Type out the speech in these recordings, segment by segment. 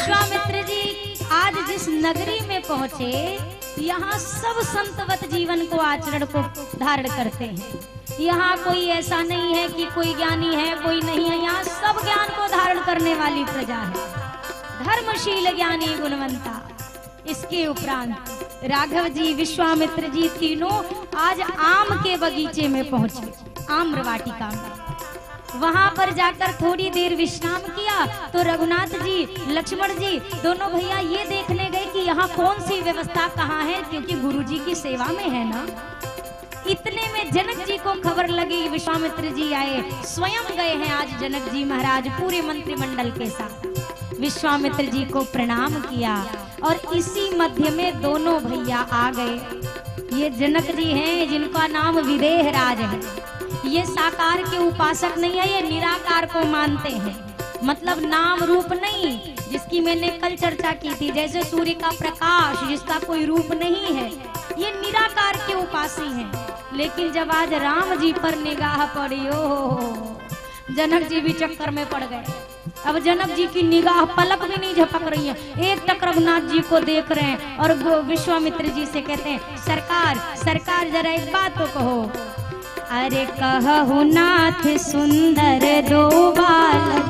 विश्वामित्र जी आज जिस नगरी में पहुंचे, यहाँ सब संतवत जीवन को आचरण को धारण करते हैं। यहाँ कोई ऐसा नहीं है कि कोई ज्ञानी है कोई नहीं है, यहाँ सब ज्ञान को धारण करने वाली प्रजा है, धर्मशील ज्ञानी गुणवंता। इसके उपरांत राघव जी विश्वामित्र जी तीनों आज आम के बगीचे में पहुंचे, आम्रवाटिका में। वहां पर जाकर थोड़ी देर विश्राम किया तो रघुनाथ जी लक्ष्मण जी दोनों भैया ये देखने गए कि यहाँ कौन सी व्यवस्था कहाँ है, क्योंकि गुरुजी की सेवा में है ना। इतने में जनक जी को खबर लगी, विश्वामित्र जी आए, स्वयं गए हैं आज जनक जी महाराज पूरे मंत्रिमंडल के साथ। विश्वामित्र जी को प्रणाम किया और इसी मध्य में दोनों भैया आ गए। ये जनक जी हैं जिनका नाम विदेह राज है। ये साकार के उपासक नहीं है, ये निराकार को मानते हैं, मतलब नाम रूप नहीं, जिसकी मैंने कल चर्चा की थी। जैसे सूर्य का प्रकाश जिसका कोई रूप नहीं है, ये निराकार के उपासी हैं। लेकिन जब आज राम जी पर निगाह पड़ी, ओ जनक जी भी चक्कर में पड़ गए। अब जनक जी की निगाह पलक भी नहीं झपक रही है, एक टक रघुनाथ जी को देख रहे हैं और विश्वामित्र जी से कहते हैं सरकार सरकार जरा एक बात तो कहो। अरे कहु नाथ सुंदर दो बालक,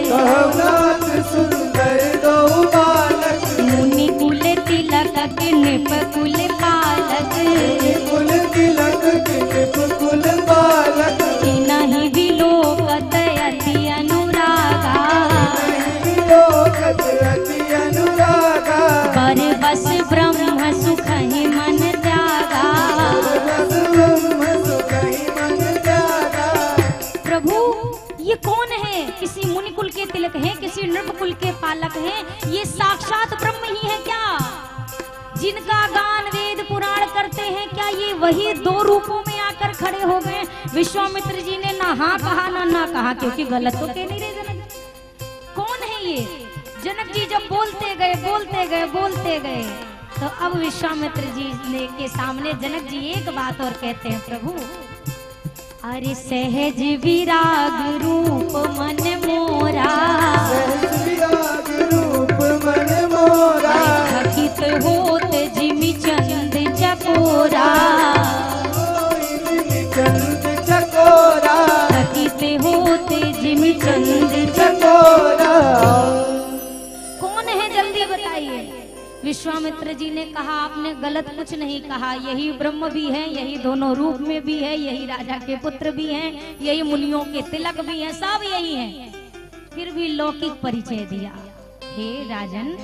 कहु नाथ सुंदर दो बालक, मुनि कुल तिलक निप कुल पालक, कुल तिलक निप कुल पालक, नहीं विलोकत अति अनुरागा, विलोकत अति अनुरागा, पर बस ब्रह्म सुख ही मन त्यागा। प्रभु ये कौन है? किसी मुनि कुल के तिलक हैं, किसी नृप कुल के पालक हैं, ये साक्षात ब्रह्म ही है क्या? जिनका गान वेद पुराण करते हैं, क्या ये वही दो रूपों में आकर खड़े हो गए? विश्वामित्र जी ने ना हाँ कहा ना कहा, क्योंकि गलत तो कह नहीं रहे जनक। कौन है ये? जनक जी जब बोलते गए तो अब विश्वामित्र जी ने के सामने जनक जी एक बात और कहते हैं, प्रभु अरे सहज विराग रूप मन मोरा, सहज विराग रूप मन मोरा, थकित होत जिमि चंद चकोरा, चंद चकोरा, थकित होत जिमि चंद चकोरा। कौन है जल्दी बताइए। विश्वामित्र जी ने कहा आपने गलत कुछ नहीं कहा, यही ब्रह्म भी है, यही दोनों रूप में भी है, यही राजा के पुत्र भी हैं, यही मुनियों के तिलक भी हैं, सब यही हैं। फिर भी लौकिक परिचय दिया, हे राजन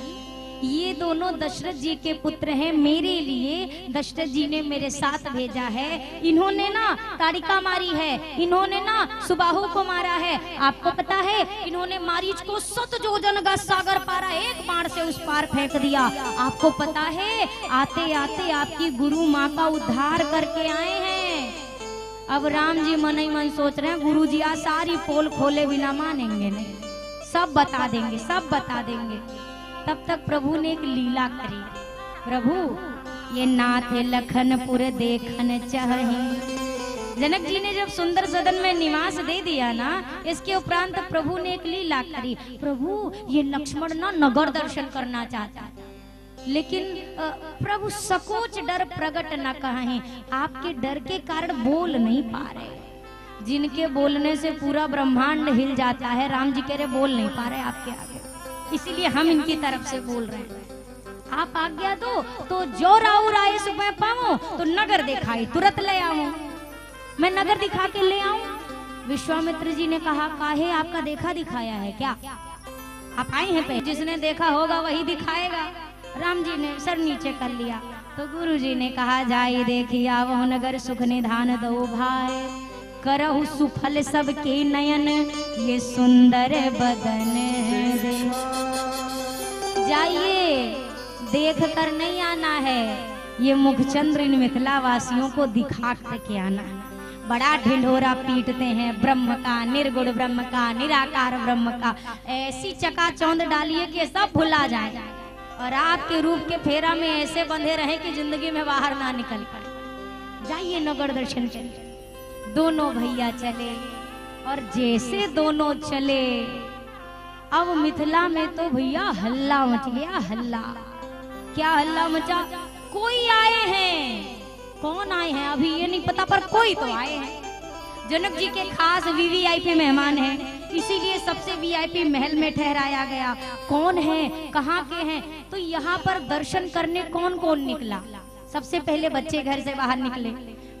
ये दोनों दशरथ जी के पुत्र हैं, मेरे लिए दशरथ जी ने मेरे साथ भेजा है। इन्होंने ना ताड़िका मारी है, इन्होंने ना सुबाहु को मारा है। आपको पता है इन्होंने मारीच को 7 योजन का सागर पारा एक बाण से उस पार फेंक दिया। आपको पता है आते आते आपकी गुरु माँ का उद्धार करके आए हैं। अब राम जी मन ही मन सोच रहे हैं गुरु जी आज सारी पोल खोले बिना मानेंगे नहीं, सब बता देंगे, सब बता देंगे। तब तक प्रभु ने एक लीला करी। प्रभु ये नाथ लखनपुर देखन चाहे। जनक जी ने जब सुंदर सदन में निवास दे दिया ना, इसके उपरांत प्रभु ने एक लीला करी। प्रभु ये लक्ष्मण ना नगर दर्शन करना चाहता था, लेकिन प्रभु सकोच डर प्रकट न कहें, आपके डर के कारण बोल नहीं पा रहे। जिनके बोलने से पूरा ब्रह्मांड हिल जाता है, राम जी कह रहे बोल नहीं पा रहे आपके आगे, इसीलिए हम इनकी तरफ से बोल रहे हैं। आप आज्ञा दो तो जो राउर आए सुबह पाऊं तो नगर दिखाई तुरंत ले आऊं, मैं नगर दिखा के ले आऊं। विश्वामित्र जी ने कहा काहे आपका देखा दिखाया है क्या? आप आए हैं पे, जिसने देखा होगा वही दिखाएगा। राम जी ने सर नीचे कर लिया तो गुरु जी ने कहा जाई देखिया वह नगर सुख निधान दो भाई, करहु सुफल सबके नयन ये सुंदर बदन देश। जाइए देख कर नहीं आना है, ये मुखचंद्र इन मिथिला वासियों को दिखा करके आना है। बड़ा ढिंढोरा पीटते हैं ब्रह्म का, निर्गुण ब्रह्म का, निराकार ब्रह्म का। ऐसी चकाचौंध डालिए कि सब भुला जाए और आपके रूप के फेरा में ऐसे बंधे रहे कि जिंदगी में बाहर ना निकल पाए। जाइए नगर दर्शन करिए। दोनों भैया चले और जैसे दोनों चले अब मिथिला में तो भैया हल्ला मच गया, हल्ला। क्या हल्ला मचा? कोई आए हैं, कौन आए हैं अभी ये नहीं पता, पर कोई तो आए हैं। जनक जी के खास वीवीआईपी मेहमान हैं, इसीलिए सबसे वीआईपी महल में ठहराया गया। कौन है, कहाँ के हैं? तो यहाँ पर दर्शन करने कौन कौन निकला? सबसे पहले बच्चे घर से बाहर निकले।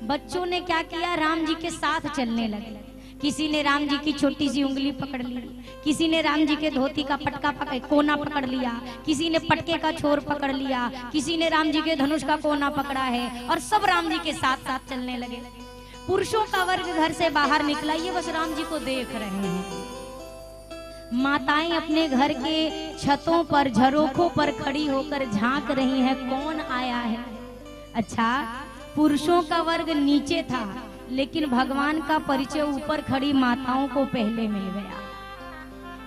बच्चों ने क्या किया, राम जी के साथ चलने लगे। किसी ने राम जी की छोटी सी उंगली पकड़ ली, किसी ने राम जी के धोती का पटका कोना पकड़ लिया, किसी ने पटके का छोर पकड़ लिया, किसी ने राम जी के धनुष का कोना पकड़ा है, और सब राम जी के साथ साथ चलने लगे। पुरुषों का वर्ग घर से बाहर निकला, ये बस राम जी को देख रहे हैं। माताएं अपने घर के छतों पर, झरोखों पर खड़ी होकर झांक रही हैं, कौन आया है। अच्छा, पुरुषों का वर्ग नीचे था, लेकिन भगवान का परिचय ऊपर खड़ी माताओं को पहले मिल गया,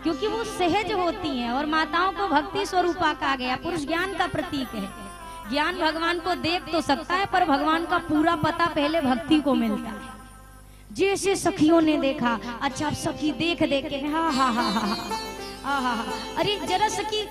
क्योंकि वो सहज होती हैं और माताओं को भक्ति स्वरूपा कहा गया। पुरुष ज्ञान का प्रतीक है, ज्ञान भगवान को देख तो सकता है, पर भगवान का पूरा पता पहले भक्ति को मिलता है। जैसे सखियों ने देखा, अच्छा अब सखी देख देख के हाँ हाँ हाँ हाँ हाँ हाँ, अरे जरा सखी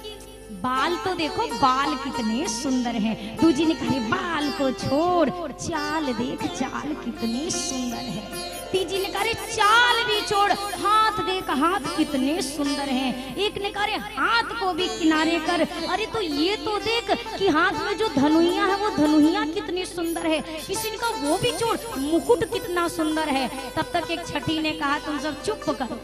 बाल तो देखो, बाल कितने सुंदर हैं। दूजी ने कहा बाल को छोड़, चाल देख, चाल कितनी सुंदर है। तीजी ने कहा चाल भी छोड़, हाथ देख, हाथ कितने सुंदर हैं। एक ने कहा हाथ को भी किनारे कर, अरे तो ये तो देख कि हाथ में जो धनुइया है वो धनुइया कितनी सुंदर है। किसी ने कहा वो भी छोड़, मुकुट कितना सुंदर है। तब तक एक छठी ने कहा तुम सब चुप करो,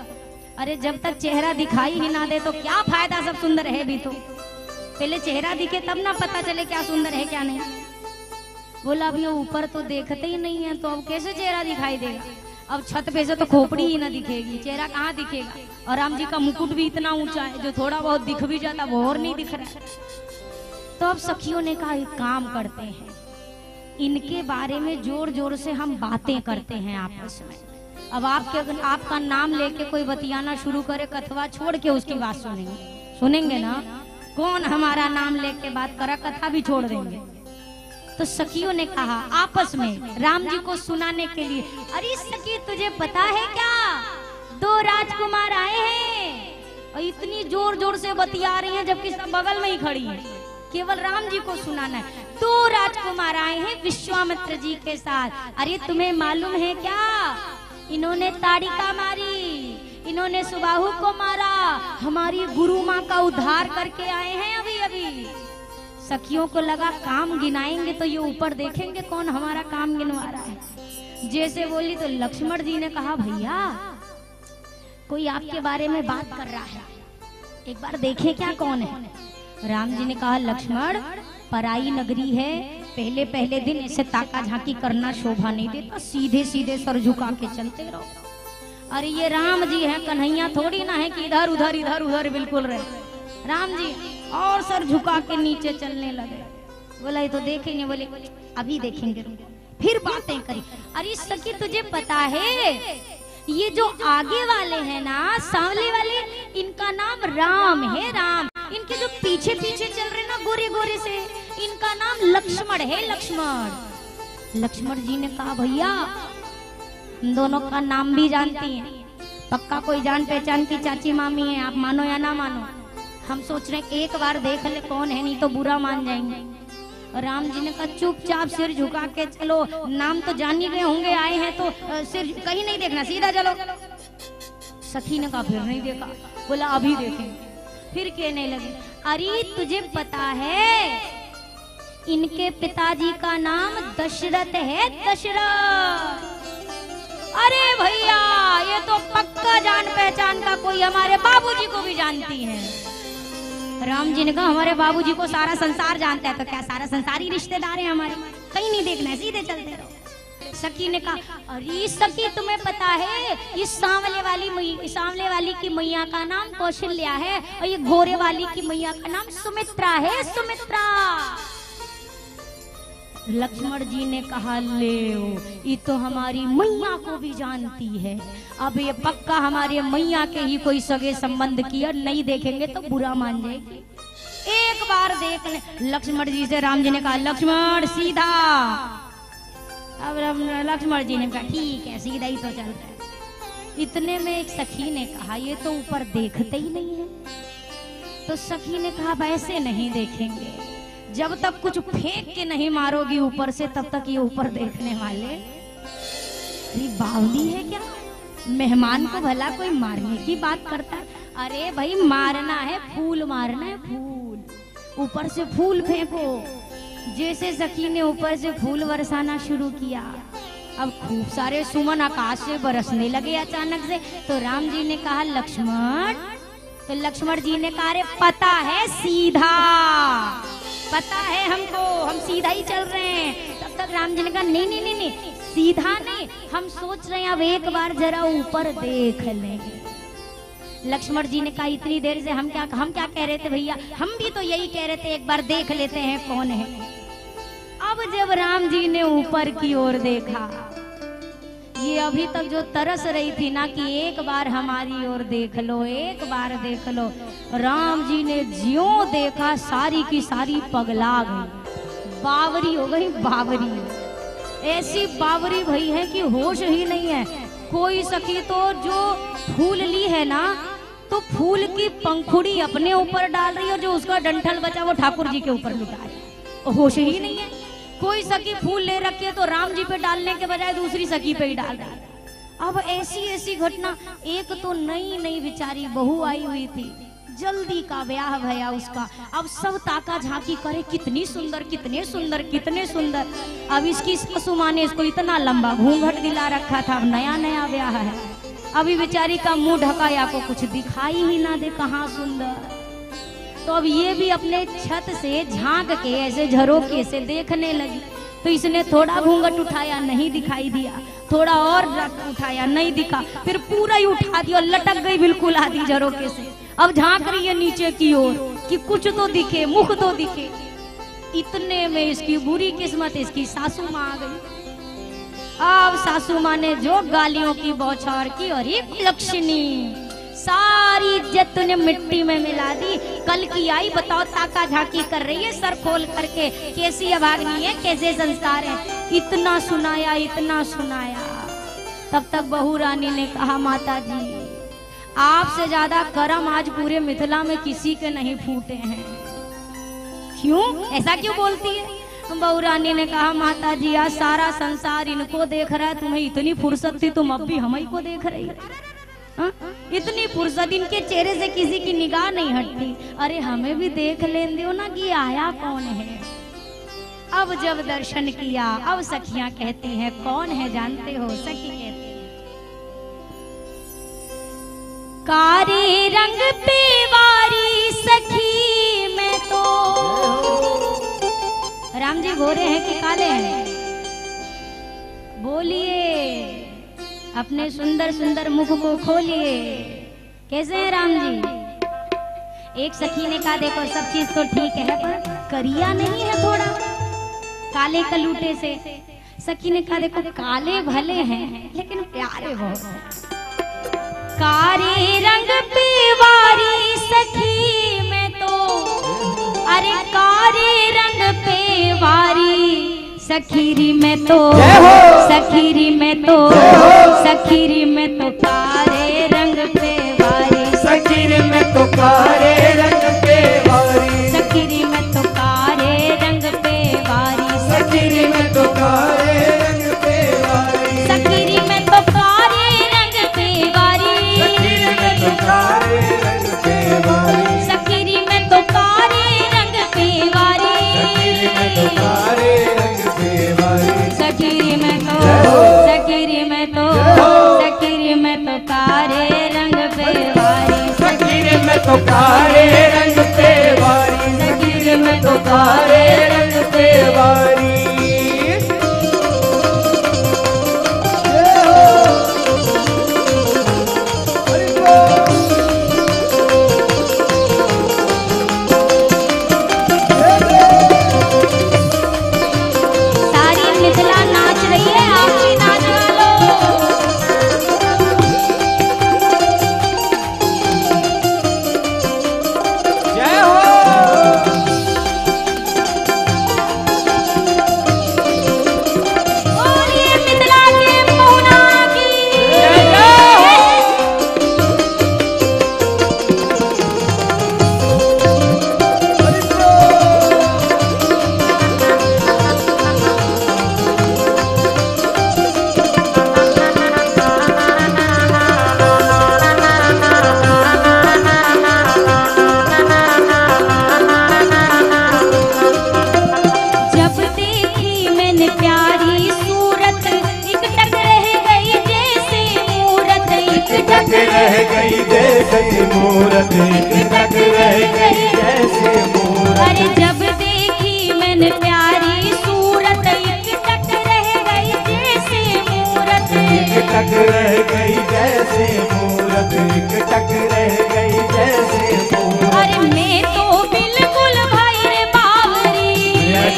अरे जब तक चेहरा दिखाई ही ना दे तो क्या फायदा, सब सुंदर है भी तो, पहले चेहरा दिखे तब ना पता चले क्या सुंदर है क्या नहीं। बोला अब ये ऊपर तो देखते ही नहीं है, तो अब कैसे चेहरा दिखाई देगा। अब छत पे से तो खोपड़ी ही ना दिखेगी, चेहरा कहाँ दिखेगा। और राम जी का मुकुट भी इतना ऊंचा है, जो थोड़ा बहुत दिख भी जाता वो और नहीं दिख रहा है। तो अब सखियों ने कहा एक काम करते हैं, इनके बारे में जोर जोर से हम बातें करते हैं आपस में। अब आपका नाम लेके कोई बतियाना शुरू करे, कथवा छोड़ के उसकी बात सुनेंगे ना। कौन हमारा नाम लेके बात करा, कथा भी छोड़ देंगे। तो सखियों ने कहा आपस में राम जी को सुनाने के लिए, अरे सखी तुझे पता है क्या, दो राजकुमार आए हैं। और इतनी जोर जोर से बतिया रही हैं, जबकि सब बगल में ही खड़ी हैं, केवल राम जी को सुनाना है। दो राजकुमार आए हैं विश्वामित्र जी के साथ। अरे तुम्हें मालूम है क्या, इन्होंने ताड़िका मारी, इन्होंने सुबाहु को मारा, हमारी गुरु माँ का उद्धार करके आए हैं अभी अभी। सखियों को लगा काम गिनाएंगे तो ये ऊपर देखेंगे कौन हमारा काम गिनवा रहा है। जैसे बोली तो लक्ष्मण जी ने कहा भैया कोई आपके बारे में बात कर रहा है, एक बार देखें क्या कौन है। राम जी ने कहा लक्ष्मण पराई नगरी है, पहले पहले दिन ऐसे ताका झांकी करना शोभा नहीं देता, सीधे सीधे सर झुका के चलते रहो। अरे ये राम जी हैं, कन्हैया थोड़ी ना है कि इधर उधर बिल्कुल रहे। राम जी और सर झुका के नीचे चलने लगे। बोला ये तो देखेंगे, बोले अभी देखेंगे, फिर बातें करी। अरे सखी तुझे पता है ये जो आगे वाले हैं ना, सांवले वाले, इनका नाम राम है, राम। इनके जो पीछे पीछे चल रहे ना गोरे गोरे से, इनका नाम लक्ष्मण है, लक्ष्मण। लक्ष्मण जी ने कहा भैया दोनों का नाम भी जानती हैं, पक्का कोई जान पहचान की चाची मामी है, आप मानो या ना मानो। हम सोच रहे हैं एक बार देख ले कौन है, नहीं तो बुरा मान जाएंगे। और राम जी ने कहा चुपचाप सिर झुका के चलो, नाम तो जान ही गए होंगे, आए हैं तो सिर कहीं नहीं देखना, सीधा चलो। सखी ने कहा फिर नहीं देखा। बोला अभी देखेंगे। फिर कहने लगे अरे तुझे पता है इनके पिताजी का नाम दशरथ है, दशरथ। अरे भैया ये तो पक्का जान पहचान का कोई हमारे बाबूजी को भी जानती है। राम जी ने कहा हमारे बाबूजी को सारा संसार जानता है, तो क्या सारा संसार ही रिश्तेदार है हमारे, कहीं नहीं देखना है, सीधे चलते रहो। सखी ने कहा अरे सखी तुम्हें पता है इस सांवले वाली की मैया का नाम कौशल्या है, और ये घोरे वाली की मैया का नाम सुमित्रा है, सुमित्रा। लक्ष्मण जी ने कहा ले ये तो हमारी मैया को भी जानती है, अब ये पक्का हमारे मैया के ही कोई सगे संबंध किया, नहीं देखेंगे तो बुरा मान जाएगी, एक बार देख ले। लक्ष्मण जी से राम जी ने कहा लक्ष्मण सीधा। अब लक्ष्मण जी ने कहा ठीक है सीधा ही तो चलता है। इतने में एक सखी ने कहा ये तो ऊपर देखते ही नहीं है। तो सखी ने कहा वैसे नहीं देखेंगे, जब तक कुछ फेंक के नहीं मारोगी ऊपर से तब तक ये ऊपर देखने वाले। अरे बावली है क्या, मेहमान को भला कोई मारने की बात करता है? अरे भाई मारना है, फूल मारना है, फूल ऊपर से फूल फेंको। जैसे सखी ने ऊपर से फूल बरसाना शुरू किया, अब खूब सारे सुमन आकाश से बरसने लगे अचानक से। तो राम जी ने कहा लक्ष्मण, तो लक्ष्मण जी ने कहा अरे पता है सीधा, पता है हमको, हम सीधा ही चल रहे हैं। तब तक राम जी ने कहा नहीं नहीं नहीं नहीं, सीधा नहीं, हम सोच रहे हैं अब एक बार जरा ऊपर देख लेंगे। लक्ष्मण जी ने कहा इतनी देर से हम क्या कह रहे थे भैया, हम भी तो यही कह रहे थे एक बार देख लेते हैं कौन है। अब जब राम जी ने ऊपर की ओर देखा, ये अभी तक जो तरस रही थी ना कि एक बार हमारी ओर देख लो, एक बार देख लो, राम जी ने ज्यों देखा सारी की सारी पगला गई, बावरी हो गई, बावरी। ऐसी बावरी भई है कि होश ही नहीं है। कोई सखी तो जो फूल ली है ना, तो फूल की पंखुड़ी अपने ऊपर डाल रही है, जो उसका डंठल बचा वो ठाकुर जी के ऊपर लुटा रही, होश ही नहीं है। कोई सखी फूल ले रखी है तो राम जी पे डालने के बजाय दूसरी सखी पे ही डाल रही है। अब ऐसी ऐसी घटना, एक तो नई नई बेचारी बहू आई हुई थी, जल्दी का ब्याह भया उसका। अब सब ताका झांकी करे, कितनी सुंदर, कितने सुंदर, कितने सुंदर। अब इसकी सासू माँ ने इसको इतना लंबा घूंघट दिला रखा था, अब नया नया ब्याह है, अभी बेचारी का मुंह ढका या को कुछ दिखाई ही ना दे कहाँ सुंदर। तो अब ये भी अपने छत से झांक के ऐसे झरोके से देखने लगी। तो इसने थोड़ा घूंघट उठाया, नहीं दिखाई दिया, थोड़ा और उठाया, नहीं दिखा, फिर पूरा ही उठा दिया, लटक गई बिल्कुल आधी झरोके से। अब झांक रही है नीचे की ओर कि कुछ तो दिखे, मुख तो दिखे। इतने में इसकी बुरी किस्मत, इसकी सासू माँ आ गई। अब सासू माँ ने जो गालियों की बौछार की, और एक लक्ष्मी सारी इज्जत तूने मिट्टी में मिला दी। कल की आई बताओ, ताका झांकी कर रही है सर खोल करके, कैसी अभागनी है, कैसे संस्कार है। इतना सुनाया, इतना सुनाया। तब तक बहू रानी ने कहा माता जी आपसे ज्यादा कर्म आज पूरे मिथिला में किसी के नहीं फूटे हैं। क्यों, ऐसा क्यों बोलती है? बहू रानी ने कहा माता जी आज सारा संसार इनको देख रहा है, तुम्हें इतनी फुर्सत थी, तुम अब भी हम ही को देख रही है। इतनी फुर्सत, इनके चेहरे से किसी की निगाह नहीं हटती। अरे हमें भी देख लेने दो ना कि आया कौन है। अब जब दर्शन किया, अब सखियां कहती हैं कौन है जानते हो? सखी कहती है कारे रंग पे वारी सखी मैं तो। राम जी गोरे हैं कि काले हैं? बोलिए, अपने सुंदर सुंदर मुख को खोलिए। कैसे हैं राम जी? एक सखी ने कहा देखो सब चीज तो ठीक है पर करिया नहीं है थोड़ा, काले कलूटे से। सखी ने कहा देखो काले भले हैं लेकिन प्यारे बहुत हैं। कारे रंग पे वारी सखी मैं तो, अरे कारे रंग पे वारी सखीरी में तो, सखीरी में तो, सखीरी में तो कारे रंग पे वारी, सखीरी में तो कारे रंग पे वारी, सखीरी में तो कारे रंग पे वारी, सखीरी में तो कारे रंग पे वारी, सखीरी में तो कारे रंग पे वारी, सखीरी में तो कारे रंग पे वारी, सखीरी में तो कारे रंग पे वारी, सखीरी में तो कारे रंग पे वारी, सखीरी में तो, सखीरी में तो, सखीरी में तो कारे रंग पे वारी, सखीरी में तो कारे रंग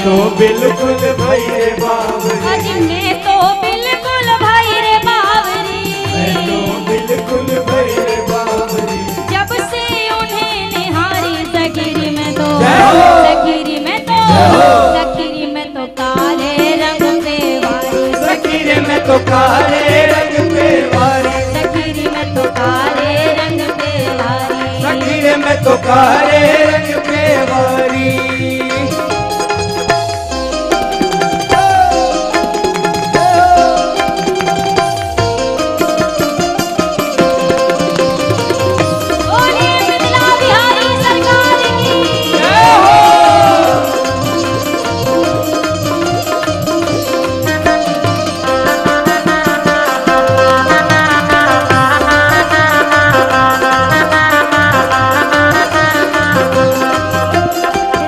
तो बिल्कुल भई रे बावरी, अज मैं तो बिल्कुल भई रे बावरी, मैं तो बिल्कुल भई रे बावरी। जब से उन्हें निहारी सखीरी में तो, जय हो। सखीरी में तो, जय हो। सखीरी में तो काले रंग पे वारी, सखीरे में तो काले रंग पे वारी, सखीरी में तो काले रंग पे वारी, सखीरे में तो काले रंग पे वारी। बोलिए मिथिला बिहारी सरकार की।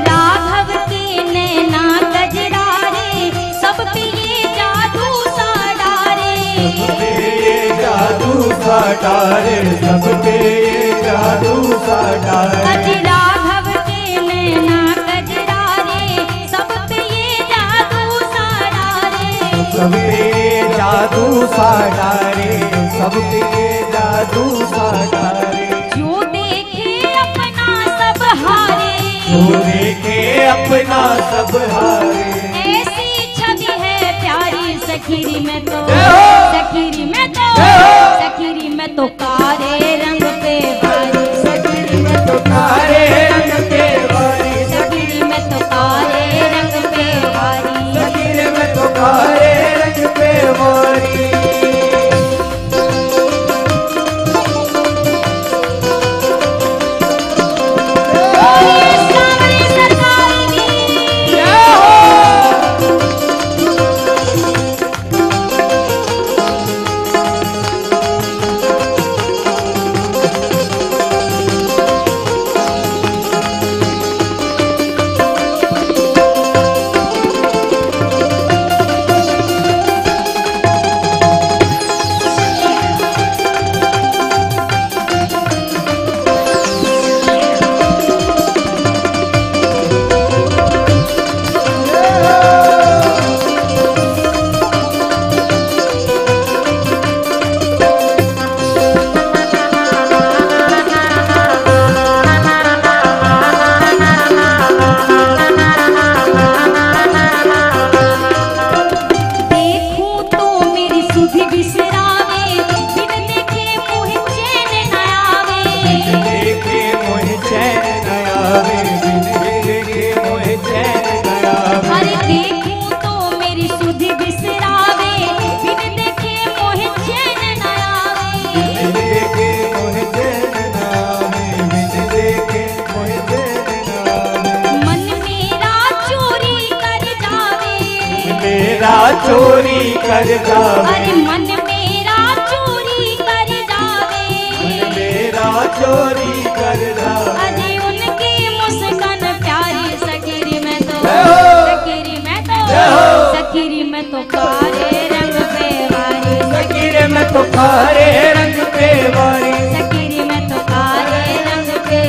राघव के नैना गजरारे, सब पे ये जादू सा डारे, सब पे ये जादू सा डारे, सब पे ये जादू सा डारे। अज राघव के नैना गजरारे, सब पे ये जादू सा डारे, सब पे ये जादू सा डारे, सब पे ये जादू सा डारे। जो देखे अपना सब हारे, जो देखे अपना सब हारे, ऐसी छवि है प्यारी सखीरी में तो, जय हो। सखीरी में तो, जय हो। सखीरी में तो काले रंग पे वारी, सखीरी में तो काले रंग पे वारी, सखीरी में तो काले रंग पे वारी, सखीरे में तो काले रंग पे वारी। बोलिए सावरी सरकार की। जय हो। देखूं तो मेरी सुधि बिसरावे, बिन देखे मोह चैन न आवे, बिन देखे मोह चैन न आवे, बिन देखे मोह चैन न आवे। अरे देखूं तो मेरी सुधि बिसरावे, बिन देखे मोह चैन न आवे, बिन देखे मोह चैन न आवे, बिन देखे मोह चैन न आवे। मन मेरा चोरी कर जावे, मेरा चोरी कर जावे, अरे मन मेरा चोरी कर जावे, मेरा चोरी कर जावे। अरे उनकी मुस्कान प्यारी सखीरी में तो, जय हो। सखीरी में तो, जय हो। सखीरी में तो काले रंग पे वारी, सखीरे में तो काले रंग पे वारी, सखीरी में तो काले रंग पे,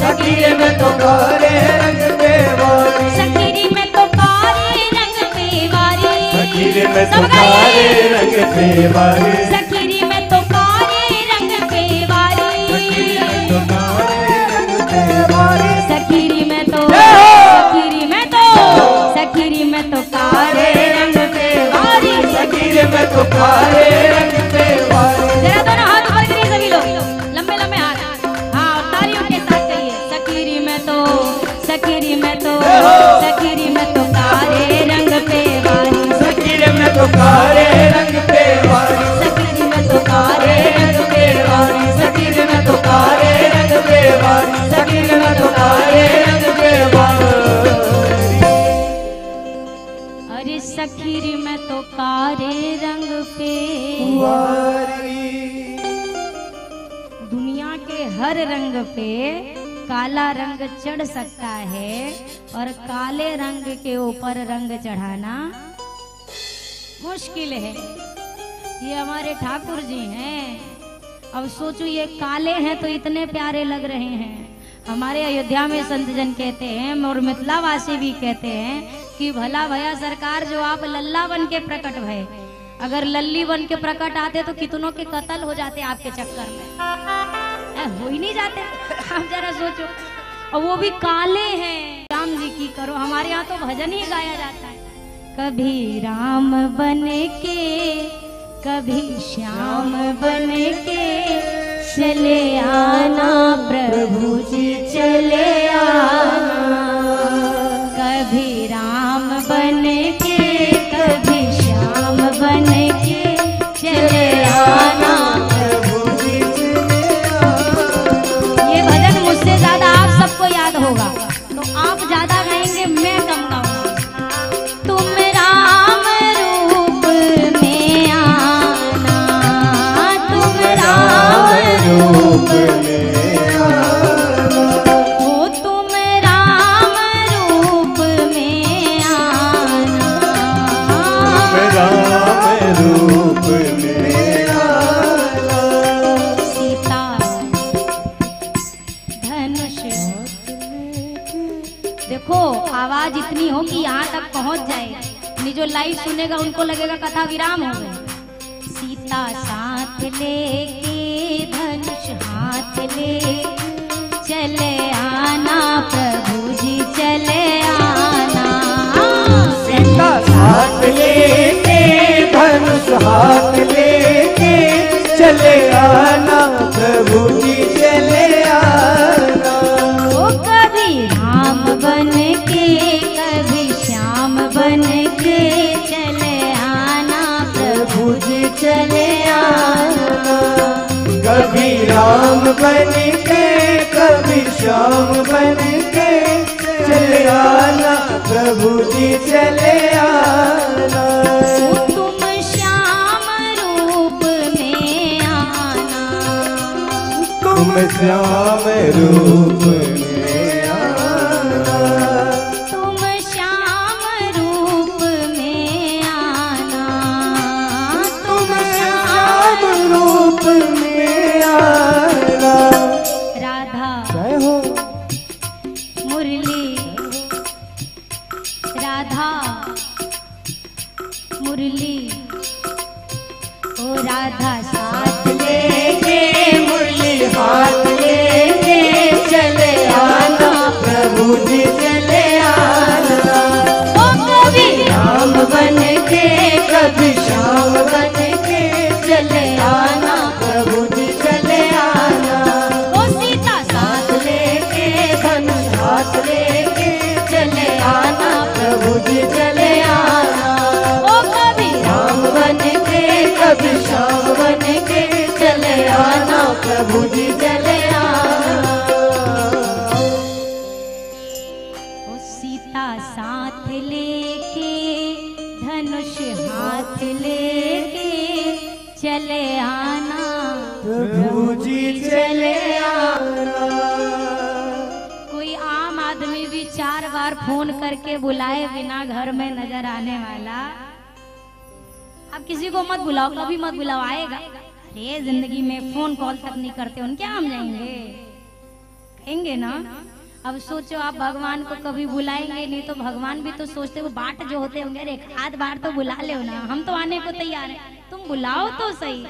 सखीरे में तो काले रंग पे वारी, सखीरी में तो काले रंग पे वारी, सखीरे में तो सब काले गाइए। रंग पे वारी, सखीरी में तो काले रंग पे वारी, तो काले रंग पे वारी। सखीरी में तो, जय हो। सखीरी में तो, सखीरी में तो काले रंग पे वारी, सखीरे में तो काले रंग पे वारी, जरा दोनों हाथ ऊपर करिए सभी लोग, लंबे लंबे हाथ, हाँ और तालियों के साथ कहिए, सखीरी में तो, सखीरी में तो, जय हो। सखीरी में तो काले रंग पे वारी, सखीरे में तो काले रंग पे वारी, सखीरी में तो काले रंग पे वारी, सखीरे में तो काले रंग पे वारी, सखीरे में तो काले रंग पे वारी। अरे सखीरी में तो काले रंग पे, दुनिया के हर रंग पे काला रंग चढ़ सकता है और काले रंग के ऊपर रंग चढ़ाना मुश्किल है। ये हमारे ठाकुर जी हैं। अब सोचो ये काले हैं तो इतने प्यारे लग रहे हैं। हमारे अयोध्या में संत जन कहते हैं और मिथिलावासी भी कहते हैं कि भला भया सरकार जो आप लल्ला बन के प्रकट भय, अगर लल्ली बन के प्रकट आते तो कितनों के कत्ल हो जाते आपके चक्कर में, हो ही नहीं जाते। आप जरा सोचो, और वो भी काले हैं। राम जी की करो, हमारे यहाँ तो भजन ही गाया जाता है, कभी राम बन के कभी श्याम बन के चले आना प्रभु जी चले आना, कभी राम बन के कभी श्याम बन के चले आना प्रभु जी चले आना। ये भजन मुझसे ज्यादा आप सबको याद होगा, तो आप ज्यादा गाएंगे, मैं कम गाऊंगा। तुम राम रूप में आना, तुम राम रूप में आना, ओ तुम राम रूप में आना, तुम राम रूप में आना। सीता धनुष, देखो आवाज इतनी हो कि यहाँ तक पहुँच जाए, नहीं जो लाइव सुनेगा उनको लगेगा कथा विराम हो गई। सीता साथ लेके धनुष हाथ ले चले आना प्रभु जी चले आना, सीता साथ लेके धनुष हाथ लेके चले आना प्रभु जी चले आना। ओ कभी राम बन के कभी श्याम बन के चले आना प्रभु जी चले आना, कभी राम बन के कभी श्याम बन के चले आना प्रभु जी चले आना। तुम श्याम रूप में आना, तुम श्याम रूप में आना, तुम श्याम रूप में आना, तुम श्याम रूप में आना। राधा जय हो। मुरली, राधा मुरली, ओ राधा साथ लेके मुरली हाथ लेके चले आना प्रभु जी चले आना। ओ कभी राम बन के कभी श्याम बन के चले आना प्रभु जी चले आना। ओ सीता साथ लेके धनुष हाथ लेके चले आना प्रभु जी चले आना। ओ कभी राम बन के कभी श्याम बन के चले आना प्रभु जी चले आना। ओ सीता साथ लेके धनुष हाथ लेके चले आना प्रभु जी चले आना। कोई आम आदमी भी 4 बार फोन करके बुलाए बिना घर में नजर आने वाला, अब किसी को मत बुलाओ, कभी मत बुलाओ, आएगा। अरे जिंदगी में फोन कॉल तक नहीं करते, उनके हम जाएंगे, कहेंगे ना। अब सोचो आप भगवान को कभी बुलाएंगे नहीं तो भगवान भी तो सोचते वो बाट जो होते होंगे, अरे 1 बार तो बुला ले ना, हम तो आने को तैयार है, तुम बुलाओ तो सही।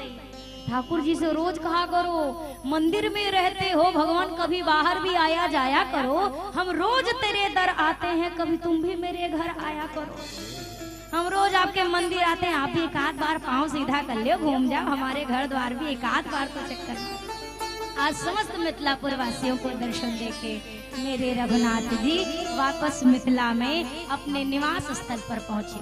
ठाकुर जी से रोज कहा करो, मंदिर में रहते हो भगवान, कभी बाहर भी आया जाया करो, हम रोज तेरे दर आते हैं, कभी तुम भी मेरे घर आया करो। हम रोज आपके मंदिर आते हैं, आप भी 1 बार पाँव सीधा कर लियो, घूम जाओ, हमारे घर द्वार भी 1 बार तो चक्कर मारो। आज समस्त मिथिलापुर वासियों को दर्शन देके मेरे रघुनाथ जी वापस मिथिला में अपने निवास स्थल पर पहुंचे।